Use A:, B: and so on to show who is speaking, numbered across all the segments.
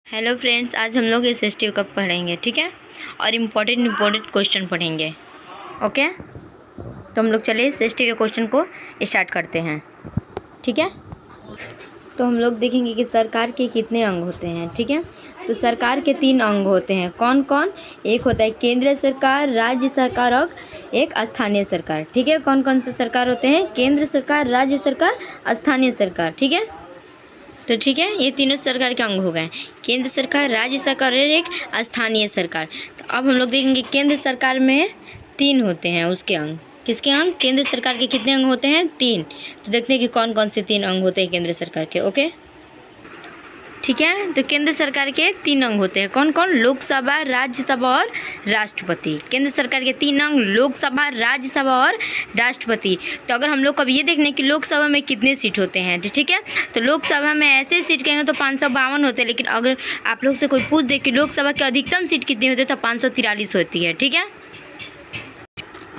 A: Hello friends, आज हम लोग एसएसटी का पढ़ेंगे, ठीक है। और इम्पोर्टेंट क्वेश्चन पढ़ेंगे, ओके। तो हम लोग चलिए एसएसटी के क्वेश्चन को स्टार्ट करते हैं, ठीक है। तो हम लोग देखेंगे कि सरकार के कितने अंग होते हैं, ठीक है। तो सरकार के 3 अंग होते हैं, कौन कौन? एक होता है केंद्र सरकार, राज्य सरकार और एक स्थानीय सरकार, ठीक है। कौन कौन से सरकार होते हैं? केंद्र सरकार, राज्य सरकार, स्थानीय सरकार, ठीक है। तो ठीक है, ये तीनों सरकार के अंग हो गए, केंद्र सरकार, राज्य सरकार और एक स्थानीय सरकार। तो अब हम लोग देखेंगे केंद्र सरकार में 3 होते हैं उसके अंग। किसके अंग? केंद्र सरकार के कितने अंग होते हैं? 3। तो देखते हैं कि कौन कौन से 3 अंग होते हैं केंद्र सरकार के, ओके, ठीक है। तो केंद्र सरकार के 3 अंग होते हैं, कौन कौन? लोकसभा, राज्यसभा और राष्ट्रपति। केंद्र सरकार के 3 अंग, लोकसभा, राज्यसभा और राष्ट्रपति। तो अगर हम लोग को अब ये देखने कि लोकसभा में कितने सीट होते हैं, ठीक है। तो लोकसभा में ऐसे सीट कहेंगे तो 552 होते हैं, लेकिन अगर आप लोग से कोई पूछ दे कि लोकसभा की अधिकतम सीट कितनी होती है तो 543 होती है, ठीक है।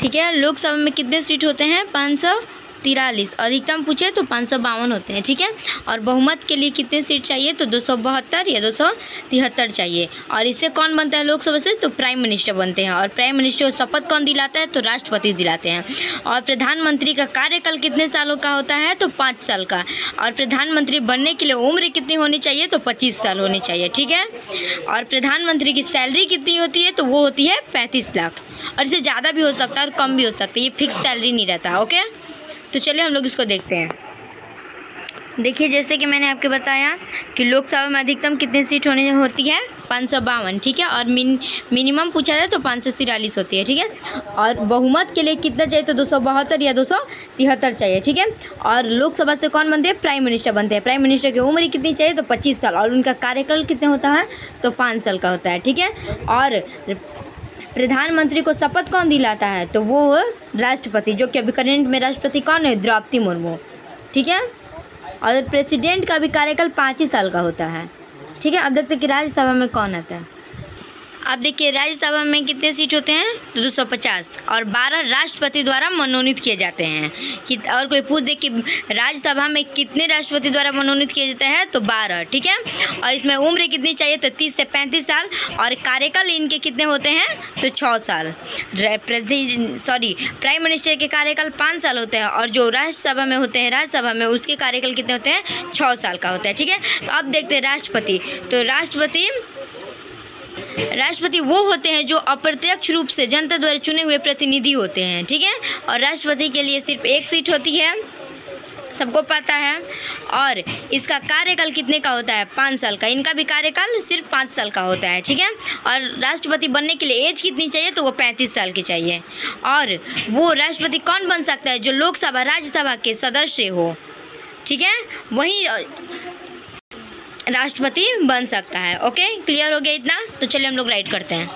A: ठीक है, लोकसभा में कितने सीट होते हैं? 543। अधिकतम पूछे तो 552 होते हैं, ठीक है। और बहुमत के लिए कितने सीट चाहिए? तो 272 या 273 चाहिए। और इससे कौन बनता है लोकसभा से? तो प्राइम मिनिस्टर बनते हैं। और प्राइम मिनिस्टर को शपथ कौन दिलाता है? तो राष्ट्रपति दिलाते हैं। और प्रधानमंत्री का कार्यकाल कितने सालों का होता है? तो 5 साल का। और प्रधानमंत्री बनने के लिए उम्र कितनी होनी चाहिए? तो 25 साल होनी चाहिए, ठीक है। और प्रधानमंत्री की सैलरी कितनी होती है? तो वो होती है 35 लाख। और इससे ज़्यादा भी हो सकता है और कम भी हो सकता है, ये फिक्स सैलरी नहीं रहता, ओके। तो चलिए हम लोग इसको देखते हैं। देखिए, जैसे कि मैंने आपको बताया कि लोकसभा में अधिकतम कितनी सीट होती है? 552, ठीक है। और मिनिमम पूछा जाए तो 543 होती है, ठीक है। और बहुमत के लिए कितना चाहिए? तो 272 या 273 चाहिए, ठीक है। और लोकसभा से कौन बनते हैं? प्राइम मिनिस्टर बनते हैं। प्राइम मिनिस्टर की उम्र कितनी चाहिए? तो 25 साल। और उनका कार्यकाल कितने होता है? तो 5 साल का होता है, ठीक है। और प्रधानमंत्री को शपथ कौन दिलाता है? तो वो राष्ट्रपति, जो कि अभी करंट में राष्ट्रपति कौन है? द्रौपदी मुर्मू, ठीक है। और प्रेसिडेंट का भी कार्यकाल 5 ही साल का होता है, ठीक है। अब देखते हैं कि राज्यसभा में कौन आता है। अब देखिए, राज्यसभा में कितने सीट होते हैं? तो 250। और 12 राष्ट्रपति द्वारा मनोनीत किए जाते हैं। कि और कोई पूछ दे कि राज्यसभा में कितने राष्ट्रपति द्वारा मनोनीत किए जाते हैं? तो 12, ठीक है। और इसमें उम्र कितनी चाहिए? तो 30 से 35 साल। और कार्यकाल इनके कितने होते हैं? तो 6 साल। प्राइम मिनिस्टर के कार्यकाल 5 साल होते हैं। और जो राज्यसभा में होते हैं, राज्यसभा में उसके कार्यकाल कितने होते हैं? 6 साल का होता है, ठीक है। तो अब देखते हैं राष्ट्रपति। तो राष्ट्रपति वो होते हैं जो अप्रत्यक्ष रूप से जनता द्वारा चुने हुए प्रतिनिधि होते हैं, ठीक है। और राष्ट्रपति के लिए सिर्फ 1 सीट होती है, सबको पता है। और इसका कार्यकाल कितने का होता है? 5 साल का। इनका भी कार्यकाल सिर्फ 5 साल का होता है, ठीक है। और राष्ट्रपति बनने के लिए एज कितनी चाहिए? तो वो 35 साल की चाहिए। और वो राष्ट्रपति कौन बन सकता है? जो लोकसभा, राज्यसभा के सदस्य हो, ठीक है, वही राष्ट्रपति बन सकता है, ओके। क्लियर हो गया इतना? तो चलिए हम लोग राइट करते हैं,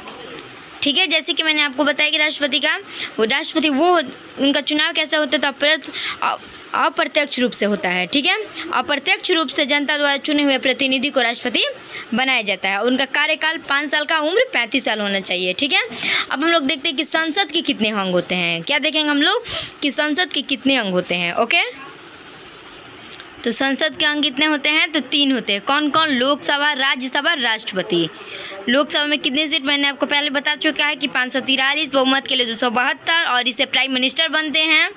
A: ठीक है। जैसे कि मैंने आपको बताया कि राष्ट्रपति उनका चुनाव कैसा होता है? तो अप्रत्यक्ष रूप से होता है, ठीक है। अप्रत्यक्ष रूप से जनता द्वारा चुने हुए प्रतिनिधि को राष्ट्रपति बनाया जाता है। उनका कार्यकाल 5 साल का, उम्र 35 साल होना चाहिए, ठीक है। अब हम लोग देखते हैं कि संसद के कितने अंग होते हैं। क्या देखेंगे हम लोग कि संसद के कितने अंग होते हैं, ओके। तो संसद के अंग कितने होते हैं? तो 3 होते हैं, कौन कौन? लोकसभा, राज्यसभा, राष्ट्रपति। लोकसभा में कितने सीट मैंने आपको पहले बता चुका है कि 543। बहुमत के लिए 272। और इसे प्राइम मिनिस्टर बनते हैं।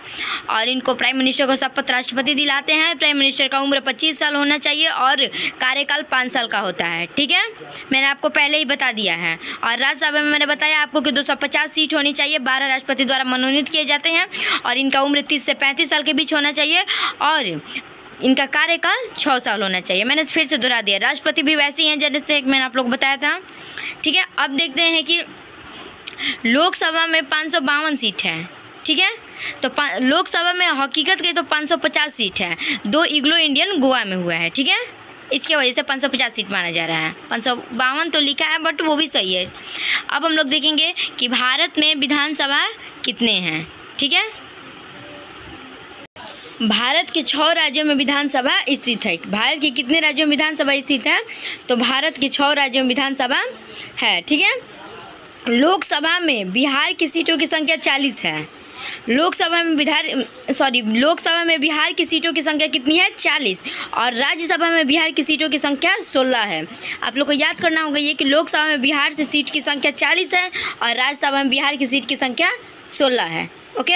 A: और इनको प्राइम मिनिस्टर को शपथ राष्ट्रपति दिलाते हैं। प्राइम मिनिस्टर का उम्र 25 साल होना चाहिए और कार्यकाल 5 साल का होता है, ठीक है। मैंने आपको पहले ही बता दिया है। और राज्यसभा में मैंने बताया आपको कि 250 सीट होनी चाहिए। 12 राष्ट्रपति द्वारा मनोनीत किए जाते हैं। और इनका उम्र 30 से 35 साल के बीच होना चाहिए। और इनका कार्यकाल 6 साल होना चाहिए। मैंने फिर से दोहरा दिया, राष्ट्रपति भी वैसे ही हैं जैसे मैंने आप लोग बताया था, ठीक है। अब देखते हैं कि लोकसभा में 552 सीट है, ठीक है। तो लोकसभा में हकीकत के तो 550 सीट है। 2 एंग्लो इंडियन गोवा में हुआ है, ठीक है। इसकी वजह से 550 सीट माना जा रहा है। 552 तो लिखा है बट वो भी सही है। अब हम लोग देखेंगे कि भारत में विधानसभा कितने हैं, ठीक है। भारत के 6 राज्यों में विधानसभा स्थित है। भारत के कितने राज्यों में विधानसभा स्थित है? तो भारत के 6 राज्यों में विधानसभा है, ठीक है। लोकसभा में बिहार की सीटों की संख्या 40 है। लोकसभा में बिहार की सीटों की संख्या कितनी है? 40। और राज्यसभा में बिहार की सीटों की संख्या 16 है। आप लोग को याद करना होगा ये कि लोकसभा में बिहार से सीट की संख्या 40 है और राज्यसभा में बिहार की सीट की संख्या 16 है। ओके,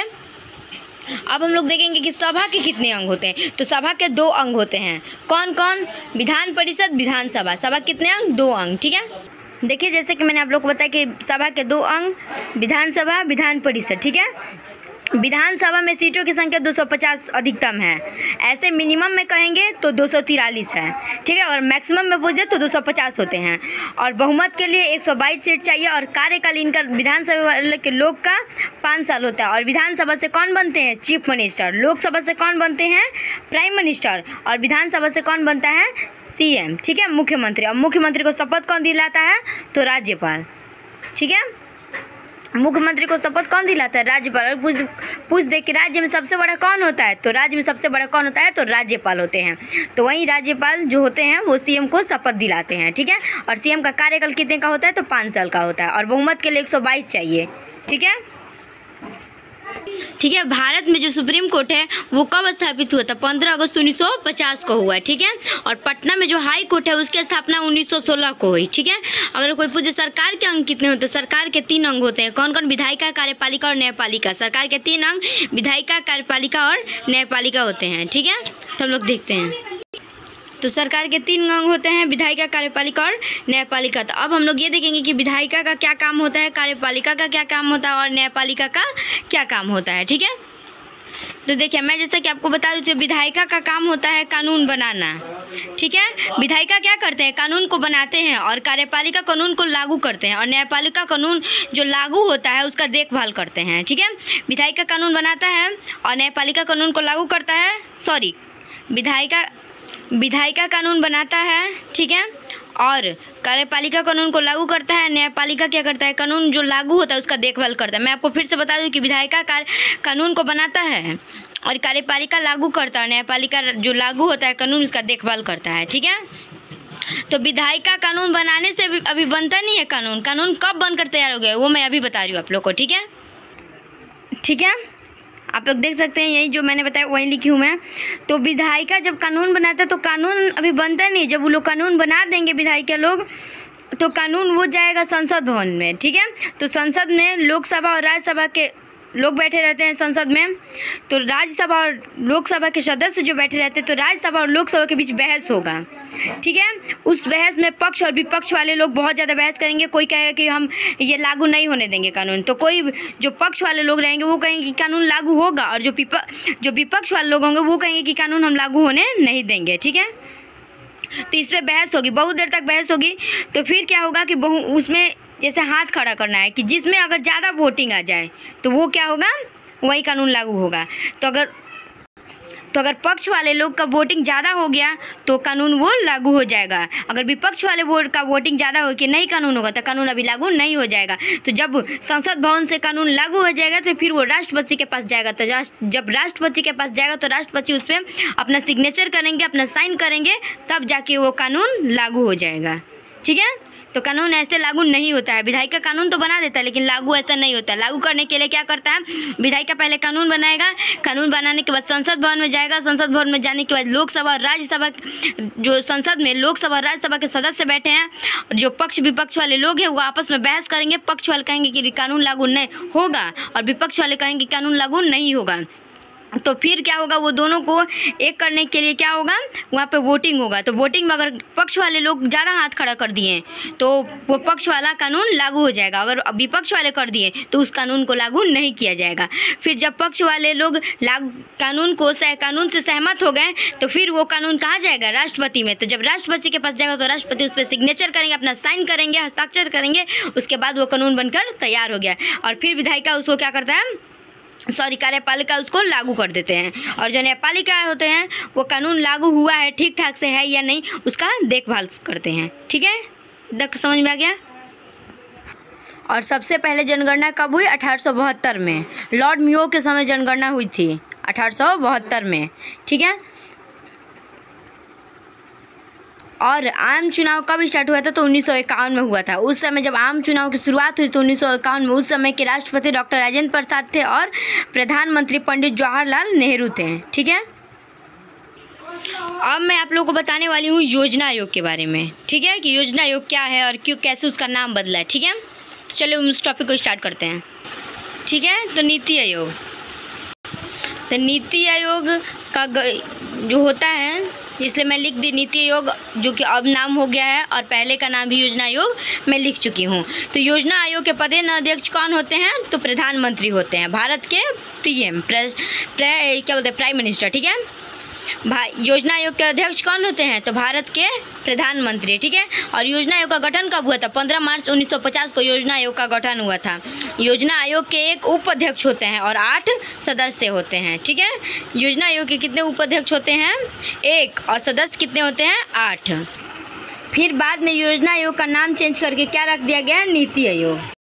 A: अब हम लोग देखेंगे कि सभा के कितने अंग होते हैं। तो सभा के 2 अंग होते हैं। कौन कौन? विधान परिषद, विधानसभा। सभा कितने अंग? 2 अंग। ठीक है, देखिए जैसे कि मैंने आप लोग को बताया कि सभा के 2 अंग, विधानसभा, विधान परिषद। ठीक है, विधानसभा में सीटों की संख्या 250 अधिकतम है। ऐसे मिनिमम में कहेंगे तो 243 है। ठीक है, और मैक्सिमम में पूछ दे तो 250 होते हैं। और बहुमत के लिए 122 सीट चाहिए और कार्यकाल इनका विधानसभा के लोग का 5 साल होता है। और विधानसभा से कौन बनते हैं? Chief minister. लोकसभा से कौन बनते हैं? Prime minister. और विधानसभा से कौन बनता है? सीएम। ठीक है, मुख्यमंत्री। और मुख्यमंत्री को शपथ कौन दिलाता है? तो राज्यपाल। ठीक है, मुख्यमंत्री को शपथ कौन दिलाता है? राज्यपाल। पूछ दे कि राज्य में सबसे बड़ा कौन होता है? तो राज्य में सबसे बड़ा कौन होता है? तो राज्यपाल होते हैं। तो वहीं राज्यपाल जो होते हैं वो सीएम को शपथ दिलाते हैं। ठीक है, और सीएम का कार्यकाल कितने का होता है? तो 5 साल का होता है। और बहुमत के लिए 122 चाहिए। ठीक है, ठीक है, भारत में जो सुप्रीम कोर्ट है वो कब स्थापित हुआ था? 15 अगस्त 1950 को हुआ है। ठीक है, और पटना में जो हाई कोर्ट है उसकी स्थापना 1916 को हुई। ठीक है, अगर कोई पूछे सरकार के अंग कितने होते हैं? सरकार के 3 अंग होते हैं। कौन कौन? विधायिका, कार्यपालिका और न्यायपालिका। सरकार के 3 अंग विधायिका, कार्यपालिका और न्यायपालिका होते हैं। ठीक है, तो हम लोग देखते हैं। तो सरकार के 3 अंग होते हैं, विधायिका, कार्यपालिका और न्यायपालिका। तो अब हम लोग ये देखेंगे कि विधायिका का क्या काम होता है, कार्यपालिका का क्या काम होता है और न्यायपालिका का क्या काम होता है। ठीक है, तो देखिए मैं जैसा कि आपको बता दूं तो विधायिका का काम होता है कानून बनाना। ठीक है, विधायिका क्या करते हैं? कानून को बनाते हैं। और कार्यपालिका कानून को लागू करते हैं। और न्यायपालिका कानून जो लागू होता है उसका देखभाल करते हैं। ठीक है, विधायिका कानून बनाता है और न्यायपालिका कानून को लागू करता है। विधायिका कानून बनाता है। ठीक है, और कार्यपालिका कानून को लागू करता है। न्यायपालिका क्या करता है? कानून जो लागू होता है उसका देखभाल करता है। मैं आपको फिर से बता दूं कि विधायिका कानून को बनाता है और कार्यपालिका लागू करता है। न्यायपालिका जो लागू होता है कानून उसका देखभाल करता है। ठीक है, तो विधायिका कानून बनाने से अभी बनता नहीं है कानून। कानून कब बनकर तैयार हो गया वो मैं अभी बता रही हूँ आप लोग को। ठीक है, ठीक है, आप लोग देख सकते हैं यही जो मैंने बताया वही लिखी हूँ मैं। तो विधायिका जब कानून बनाता है तो कानून अभी बनता नहीं। जब वो लोग कानून बना देंगे विधायिका लोग तो कानून वो जाएगा संसद भवन में। ठीक है, तो संसद में लोकसभा और राज्यसभा के लोग बैठे रहते हैं संसद में। तो राज्यसभा और लोकसभा के सदस्य जो बैठे रहते हैं तो राज्यसभा और लोकसभा के बीच बहस होगा। ठीक है, उस बहस में पक्ष और विपक्ष वाले लोग बहुत ज़्यादा बहस करेंगे। कोई कहेगा कि हम ये लागू नहीं होने देंगे कानून, तो कोई जो पक्ष वाले लोग रहेंगे वो कहेंगे कि कानून लागू होगा। और जो विपक्ष वाले लोग होंगे वो कहेंगे कि कानून हम लागू होने नहीं देंगे। ठीक है, तो इस पर बहस होगी, बहुत देर तक बहस होगी। तो फिर क्या होगा कि उसमें जैसे हाथ खड़ा करना है कि जिसमें अगर ज़्यादा वोटिंग आ जाए तो वो क्या होगा? वही कानून लागू होगा। तो अगर पक्ष वाले लोग का वोटिंग ज़्यादा हो गया तो कानून वो लागू हो जाएगा। अगर विपक्ष वाले का वोटिंग ज़्यादा हो कि नहीं कानून होगा तो कानून अभी लागू नहीं हो जाएगा। तो जब संसद भवन से कानून लागू हो जाएगा तो फिर वो राष्ट्रपति के पास जाएगा। तो जब राष्ट्रपति के पास जाएगा तो राष्ट्रपति उस पर अपना सिग्नेचर करेंगे, अपना साइन करेंगे, तब जाके वो कानून लागू हो जाएगा। ठीक है, तो कानून ऐसे लागू नहीं होता है। विधायिका कानून तो बना देता है लेकिन लागू ऐसा नहीं होता। लागू करने के लिए क्या करता है? विधायिका पहले कानून बनाएगा, कानून बनाने के बाद संसद भवन में जाएगा। संसद भवन में जाने के बाद लोकसभा और राज्यसभा, जो संसद में लोकसभा और राज्यसभा के सदस्य बैठे हैं, जो पक्ष विपक्ष वाले लोग हैं वो आपस में बहस करेंगे। पक्ष वाले कहेंगे कि कानून लागू नहीं होगा और विपक्ष वाले कहेंगे कि कानून लागू नहीं होगा। तो फिर क्या होगा? वो दोनों को एक करने के लिए क्या होगा? वहाँ पे वोटिंग होगा। तो वोटिंग में अगर पक्ष वाले लोग ज़्यादा हाथ खड़ा कर दिए तो वो पक्ष वाला कानून लागू हो जाएगा। अगर विपक्ष वाले कर दिए तो उस कानून को लागू नहीं किया जाएगा। फिर जब पक्ष वाले लोग कानून से सहमत हो गए तो फिर वो कानून कहाँ जाएगा? राष्ट्रपति में। तो जब राष्ट्रपति के पास जाएगा तो राष्ट्रपति उस पर सिग्नेचर करेंगे, अपना साइन करेंगे, हस्ताक्षर करेंगे। उसके बाद वो कानून बनकर तैयार हो गया। और फिर विधायिका उसको क्या करता है? कार्यपालिका उसको लागू कर देते हैं। और जो न्यायपालिका होते हैं वो कानून लागू हुआ है, ठीक ठाक से है या नहीं, उसका देखभाल करते हैं। ठीक है, समझ में आ गया? और सबसे पहले जनगणना कब हुई? 1872 में। लॉर्ड मियो के समय जनगणना हुई थी 1872 में। ठीक है, और आम चुनाव कब स्टार्ट हुआ था? तो 1951 में हुआ था। उस समय जब आम चुनाव की शुरुआत हुई तो 1951 में, उस समय के राष्ट्रपति डॉक्टर राजेंद्र प्रसाद थे और प्रधानमंत्री पंडित जवाहरलाल नेहरू थे। ठीक है, अब मैं आप लोगों को बताने वाली हूँ योजना आयोग के बारे में। ठीक है, कि योजना आयोग क्या है और क्यों, कैसे उसका नाम बदला है। ठीक है, तो चलिए उस टॉपिक को स्टार्ट करते हैं। ठीक है, तो नीति आयोग, तो नीति आयोग का जो होता है, इसलिए मैं लिख दी नीति आयोग, जो कि अब नाम हो गया है, और पहले का नाम भी योजना आयोग मैं लिख चुकी हूँ। तो योजना आयोग के पदेन अध्यक्ष कौन होते हैं? तो प्रधानमंत्री होते हैं, भारत के पीएम, क्या बोलते हैं, प्राइम मिनिस्टर। ठीक है, योजना आयोग के अध्यक्ष कौन होते हैं? तो भारत के प्रधानमंत्री। ठीक है, और योजना आयोग का गठन कब हुआ था? 15 मार्च 1950 को योजना आयोग का गठन हुआ था। योजना आयोग के एक उपाध्यक्ष होते हैं और 8 सदस्य होते हैं। ठीक है, योजना आयोग के कितने उपाध्यक्ष होते हैं? 1, और सदस्य कितने होते हैं? 8। फिर बाद में योजना आयोग का नाम चेंज करके क्या रख दिया गया? नीति आयोग।